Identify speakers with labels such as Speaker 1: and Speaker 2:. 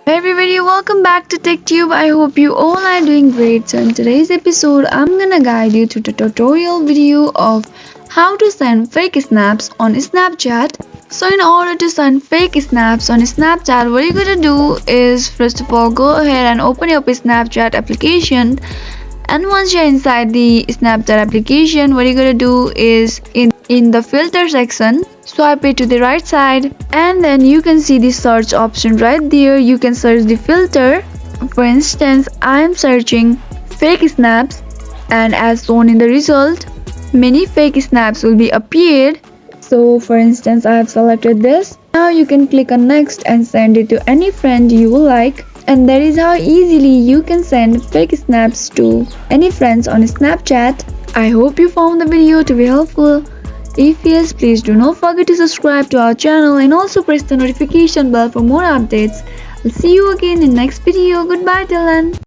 Speaker 1: Hey everybody, welcome back to TechTube. I hope you all are doing great. So in today's episode, I'm gonna guide you through the tutorial video of how to send fake snaps on Snapchat. So in order to send fake snaps on Snapchat, what you're gonna do is first of all go ahead and open up a Snapchat application. And once you're inside the Snapchat application, what you're gonna do is in the filter section, swipe it to the right side, and then you can see the search option right there. You can search the filter. For instance, I am searching fake snaps, and as shown in the result, many fake snaps will be appeared. So for instance, I have selected this. Now you can click on next and send it to any friend you like. And that is how easily you can send fake snaps to any friends on Snapchat. I hope you found the video to be helpful. If yes, please do not forget to subscribe to our channel and also press the notification bell for more updates. I'll see you again in next video. Goodbye till then.